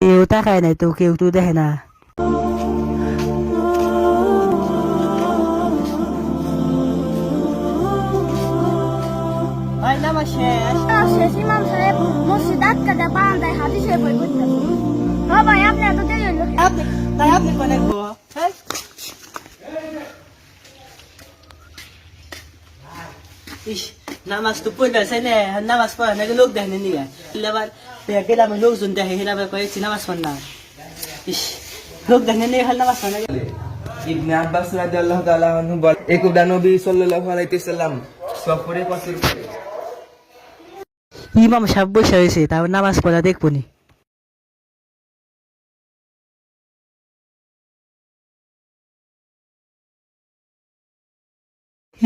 কেউ তাকায় নাই তো, কেউ তো দেখে না। নামাজ শেষ। শেষ ইমাম সাহেব মসজিদ আটকাতে বারান্দায় হাদিসের বই পড়তেছে। হ্যাঁ ভাই, আপনি এত দেরি হইল কেন? তাই আপনি কোনে গো? ইস, নামাজ তো পড়বে না, নামাজ পড়া নাকি লোক দেখেনি নিয়ে আবার গেলাম, লোকজন দেখে হেরা কয়েছি নামাজ পড় না। ইস, লোক দেখেনি নিয়ে নামাজ পড় না। ইবনে আব্বাস রাদিয়াল্লাহু তাআলা আনহু বলেন, একদা নবী সাল্লাল্লাহু আলাইহি ওয়াসাল্লাম সফরে কসর করে। ইমাম সাহেব বসে হয়েছে, তাও নামাজ পড়া দেখবো নি।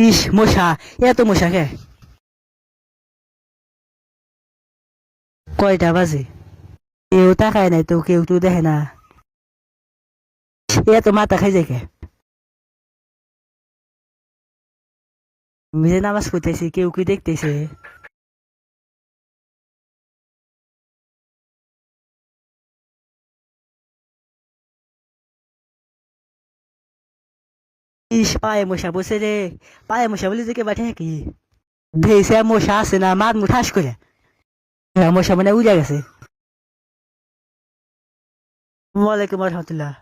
ইস, মশা, এত মশা কে? কয়টা বাজে? কেউ তাকায় নাই তো, কেউ তো দেখে না। এত মাথা খাই যায় কে? আমি যে নামাজ পড়তেছি, কেউ কি দেখতেছে? ইস, পায়ে মশা বসে রে, পায়ে মশা বলে যে কে বাঠে কি ভেসে মশা আছে না, মার মুঠাস করে মশা মানে উড়ে গেছে। ওয়ালাইকুম রহমতুল্লাহ।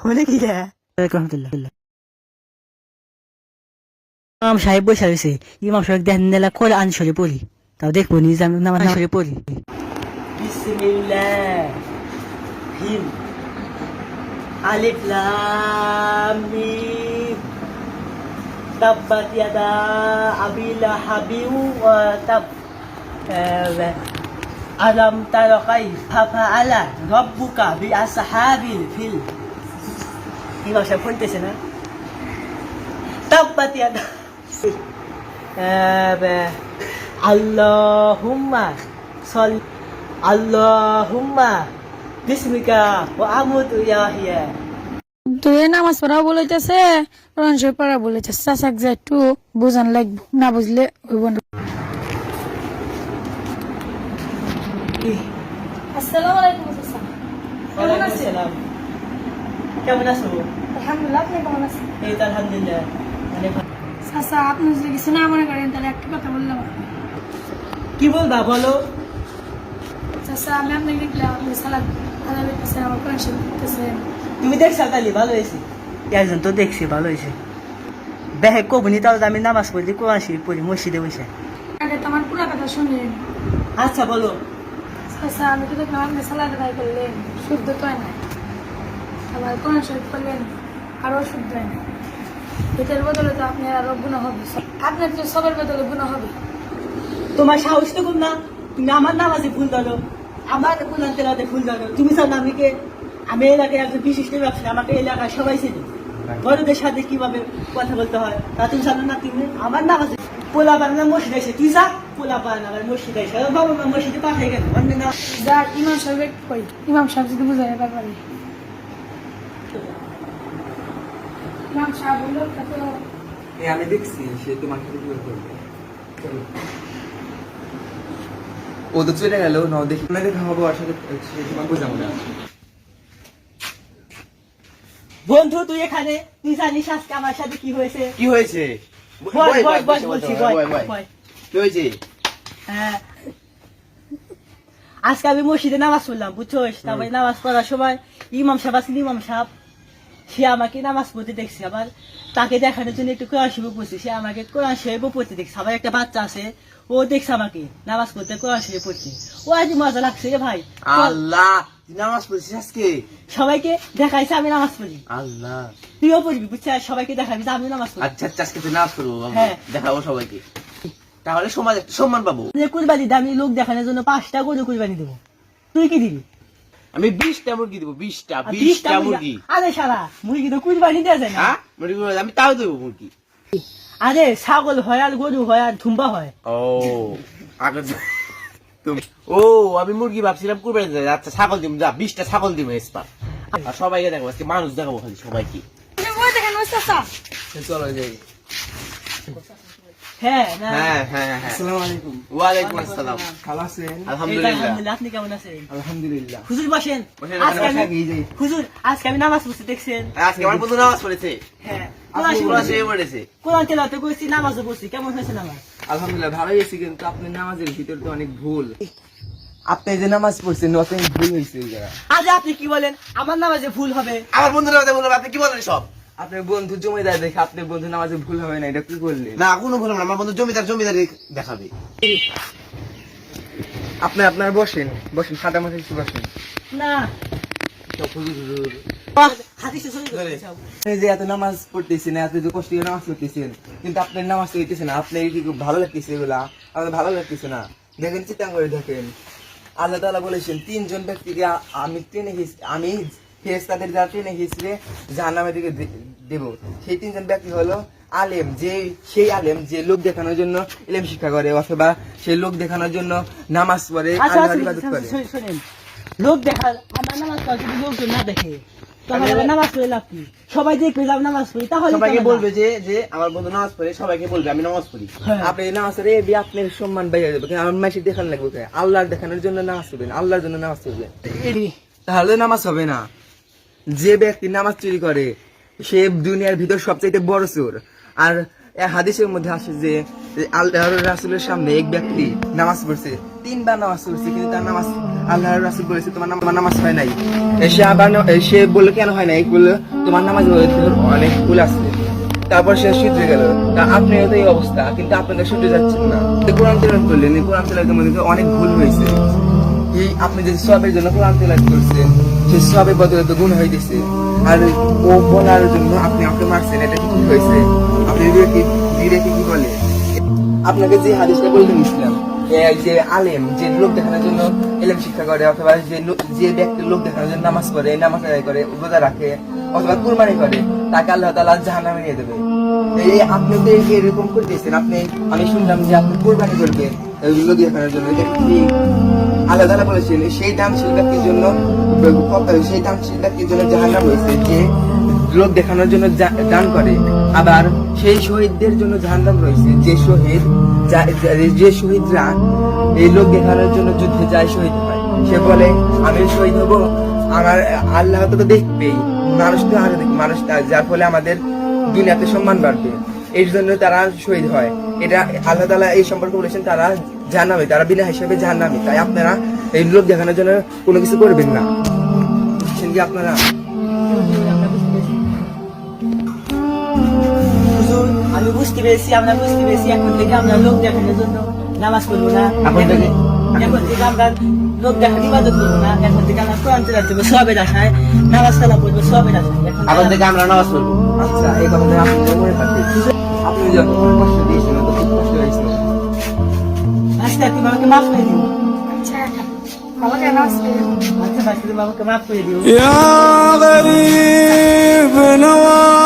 হলে কি রে? ওয়ালাইকুম রহমতুল্লাহ। ইমাম সাহেব বসে রয়েছে, ইমাম সাহেব দেখেন নেলা করে আনসরে পড়ি, তাও দেখবো নি যে আমি নামাজ আনসরে পড়ি। বিসমিল্লাহ হিম আলিফ লাম মিম তাব্বাত ইয়াদা আবি লাহাবিন ওয়া তাব আলাম তারা কাইফা ফাআলা রাব্বুকা বিআসহাবিল ফিল। ইমাম সাহেব শুনতেছে না? তাব্বাত ইয়াদা আল্লাহুম্মা সাল্লি আল্লাহুম্মা বিসমিকা ওয়া আমুতু ইয়া হিয়া। তুই নামাজ পড়া বলেছে, কোরআন শরীফ পড়া বলেছে। চাচাক যে একটু বোঝান লাগবে, না বুঝলে হইব না। আসসালামু আলাইকুম চাচা। কেমন আছেন? কেমন আছো? আলহামদুলিল্লাহ, আপনি কেমন আছেন? এই তো আলহামদুলিল্লাহ। চাচা, আপনি যদি কিছু না মনে করেন তাহলে একটা কথা বললাম। কি বলবা বলো? চাচা, আমি আপনাকে দেখলাম, আপনি সালাদ আদায় করতেছেন, আমার কোরআন শরীফ পড়তেছেন। তুমি দেখছো তাহলে ভালো হয়েছে। একজন তো দেখছি, ভালো হয়েছে। দেখে কবনি, তাহলে আমি নামাজ পড়ি, কোরআন শরীফ পড়ি মসজিদে বসে। আগে তো আমার পুরো কথা শুনলেন। আচ্ছা বলো। চাচা, আমি তো দেখলাম আপনি সালাদ আদায় করলেন, শুদ্ধ তো হয় না। আবার কোরআন শরীফ করলেন, আরো শুদ্ধ হয় না। এটার বদলে তো আপনার আরো গুনাহ হবে, আপনার তো সবার বদলে গুনাহ হবে। তোমার সাহস তো কম না, তুমি আমার নামাজে ভুল ধরো, আমার কোরআন তেলাওয়াতে ভুল ধরো। তুমি জানো আমি কে? আমি এলাকায় একজন বিশিষ্ট ব্যবসায়ী, আমাকে এলাকায় সবাই চেনে। বড়দের সাথে কিভাবে কথা বলতে হয় তা তুমি জানো না? তুমি আমার নামাজে পোলা বানানো মসজিদ এসে, তুই যা পোলা বানানো মসজিদ এসে, বাবা মা মসজিদে পাঠাই গেল অন্য না। যার ইমাম সাহেব কই, ইমাম সাহেব যদি বুঝাই ব্যাপারে। ইমাম সাহেব বললো তো আমি দেখছি সে তোমাকে বিয়ে করবে। চলো। ও তো চলে গেল, না দেখি না দেখা হবে ওর সাথে, সে তোমাকে বোঝাবো না। বন্ধু তুই এখানে, তুই জানিস আজকে আমার সাথে কি হয়েছে? কি হয়েছে? বল বল বল বলছি, বল বল। কি হয়েছে? হ্যাঁ, আজকে আমি মসজিদে নামাজ পড়লাম, বুঝছোস? তারপরে নামাজ পড়ার সময় ইমাম সাহেব আসলে, ইমাম সাহেব সে আমাকে নামাজ পড়তে দেখছে। আবার তাকে দেখানোর জন্য একটু কোরআন শরীফ পড়ছে, সে আমাকে কোরআন শরীফ পড়তে দেখছে। আবার একটা বাচ্চা আছে, ও দেখছে আমাকে নামাজ পড়তে, কোরআন শরীফ পড়তে। ও আজ মজা লাগছে রে ভাই। আল্লাহ, তুই নামাজ পড়ছিস আজকে? সবাইকে দেখাইছে আমি নামাজ পড়ি। আল্লাহ, তুইও পড়বি, বুঝছিস? সবাইকে দেখাবি যে আমি নামাজ পড়ি। আচ্ছা আচ্ছা, আজকে তুই নামাজ পড়বো, হ্যাঁ। দেখাবো সবাইকে, তাহলে সমাজে একটা সম্মান পাবো। কুরবানি দিয়ে আমি লোক দেখানোর জন্য 5টা গরু কুরবানি দেবো, তুই কি দিবি? আমি 20টা মুরগি দিব, 20টা 20টা 20টা মুরগি। আরে শালা, মুরগি তো কুরবানি দেওয়া যায় না। হ্যাঁ, মুরগি আমি তাও দেবো মুরগি। আরে ছাগল হয় আর গরু হয় আর ধুম্বা হয়। ও আগে তুমি, ও আমি মুরগি ভাবছিলাম কুরবানি দেব। আচ্ছা ছাগল দিব, যা 20টা ছাগল দিব এসপার। আর সবাইকে দেখাবো, আজকে মানুষ দেখাবো খালি সবাইকে। ওই দেখেন ওই চাচা। চলো যাই। হ্যাঁ না হ্যাঁ হ্যাঁ হ্যাঁ আসসালামু আলাইকুম। ওয়ালাইকুম আসসালাম। ভালো আছেন? এই তো আলহামদুলিল্লাহ। আলহামদুলিল্লাহ, আপনি কেমন আছেন? আলহামদুলিল্লাহ। হুজুর বসেন। বসেন, আজকে এখানে আমি- আগেই যাই। হুজুর আজকে আমি নামাজ পড়ছি দেখছেন? আজকে আমার বন্ধু নামাজ পড়েছে, হ্যাঁ কোরআন শরীফ পড়েছে। কোরআন তেলাওয়াত করেছি, নামাজও পড়ছি। কেমন হয়েছে নামাজ? আলহামদুলিল্লাহ ভালোই আছি, কিন্তু আপনার নামাজের ভিতর তো অনেক ভুল। আপনি যে নামাজ পড়ছেন অনেক ভুল হয়েছে এই জায়গায়। আজ আপনি কি বলেন আমার নামাজে ভুল হবে? আমার বন্ধু নামাজে বললো, আপনি কি বলেন সব? আপনার বন্ধু জমিদার দেখে আপনার বন্ধু নামাজে ভুল হবে না, এটা কি করলেন? না কোনো ভুল হবে না, আমার বন্ধু জমিদার দেখাবে। আপনি আপনার বসেন বসেন, সাদা মাথায় একটু বসেন। না সব হুজুর। হাদিসে সহি ধরে। করতে চাও। আপনি যে এত নামাজ পড়তেছেন, এত যে কষ্ট করে নামাজ পড়তেছেন, কিন্তু আপনার নামাজ তো হইতেছে না। আপনার কি খুব ভালো লাগতেছে এগুলা? আমাদের ভালো লাগতেছে না। দেখেন, চিন্তা করে দেখেন, আল্লাহ তাআলা বলেছেন 3 জন ব্যক্তিকে আমি ফেরেশতাদের দ্বারা ট্রেনে হিসেবে জাহান্নামের দিকে দেব। সেই 3 জন ব্যক্তি হলো আলেম, সেই আলেম যে লোক দেখানোর জন্য ইলম শিক্ষা করে, অথবা সেই লোক দেখানোর জন্য নামাজ পড়ে, আচ্ছা আল্লাহর ইবাদত করে। শোনেন, লোক দেখার আমার নামাজ পড়া যদি লোকজন না দেখে তাহলে আমার নামাজ পড়ে লাভ কি? সবাই দেখবে যে আমি নামাজ পড়ি, তাহলে তো সবাইকে আমার বলবে যে আমার বন্ধু নামাজ পড়ে, সবাইকে বলবে আমি নামাজ পড়ি। হ্যাঁ। আপনি নামাজ পড়ে আপনার সম্মান বাইরে যাবে, আমার মাসে দেখান লাগবে কেন? আল্লাহর দেখানোর জন্য নামাজ পড়বেন, আল্লাহর জন্য নামাজ পড়বেন, তাহলে নামাজ হবে না। যে ব্যক্তি নামাজ চুরি করে সে দুনিয়ার ভিতর সবচাইতে বড় চোর। আর হাদিসের মধ্যে আসে যে আল্লাহর রাসূলের সামনে এক ব্যক্তি নামাজ পড়ছে, 3 বার নামাজ পড়ছে, কিন্তু তার নামাজ আল্লাহর রাসূল বলেছে তোমার নামাজ হয় নাই। সে বললো কেন হয় নাই? বললো তোমার নামাজ অনেক ভুল আছে। তারপর সে শুধরে গেল। তা আপনার তো এই অবস্থা, কিন্তু আপনাদের শুধরে যাচ্ছেন না। কোরআন তেলাওয়াত করলেন, এই কোরআন তেলাওয়াতের মধ্যে অনেক ভুল হয়েছে। এই আপনি যে সবের জন্য কোরআন তেলাওয়াত করছেন, সেই সবের বদলে তো গুণ হইতেছে। আর ও বলার জন্য আপনি আমাকে মারছেন, এটা কি হয়েছে? আপনি কি বলে? আপনাকে যে হাদিসটা বললেন ইসলাম, যে আলেম যে লোক দেখানোর জন্য ইলম শিক্ষা করে, অথবা যে ব্যক্তি লোক দেখানোর জন্য নামাজ পড়ে, নামাজ আদায় করে, রোজা রাখে, অথবা কুরবানি করে, তাকে আল্লাহ তাআলা জাহান্নামে নিয়ে দেবে। এই আপনি তো এরকম করতেছেন। আমি শুনলাম যে আপনি কুরবানি করবেন লোক দেখানোর জন্য। এটা কি আল্লাহ তাআলা বলেছেন সেই দানশীল ব্যক্তির জন্য জাহান্নাম রয়েছে যে লোক দেখানোর জন্য দান করে। আবার সেই শহীদদের জন্য জাহান্নাম রয়েছে যে শহীদরা এই লোক দেখানোর জন্য যুদ্ধে যায়, শহীদ হয়। সে বলে আমি শহীদ হব, আমার আল্লাহ তো দেখবেই, মানুষ তো আরো দেখবে, মানুষ যার ফলে আমাদের দুনিয়াতে সম্মান বাড়বে, এর জন্য তারা শহীদ হয়। এটা আল্লাহ তাআলা এই সম্পর্কে বলেছেন তারা জাহান্নামী, তারা বিনা হিসাবে জাহান্নামী। তাই আপনারা এই লোক দেখানোর জন্য কোনো কিছু করবেন না, বুঝছেন কি আপনারা? হুজুর, আমি বুঝতে পেরেছি, আমরা বুঝতে পেরেছি। এখন থেকে আমরা লোক দেখানোর জন্য নামাজ পড়বো না। এখন থেকে আমরা লোক দেখার ইবাদত করবো না। এখন থেকে আমরা কোরআন তেলাওয়াত করবো সবের আশায়, নামাজ কালাম পড়বো সবের আশায়। এখন থেকে আমরা নামাজ পড়বো। আচ্ছা, এই কথাটা আপনি মনে রাখবেন। আপনি যখন কষ্ট দিয়েছেন, তো খুব কষ্ট হয়েছিল। আজকে তুমি আমাকে মাফ করে দিও। আচ্ছা ভালো কেন আসছে? আচ্ছা ভাই, তুমি আমাকে মাফ করে দিও। يا غريب نواز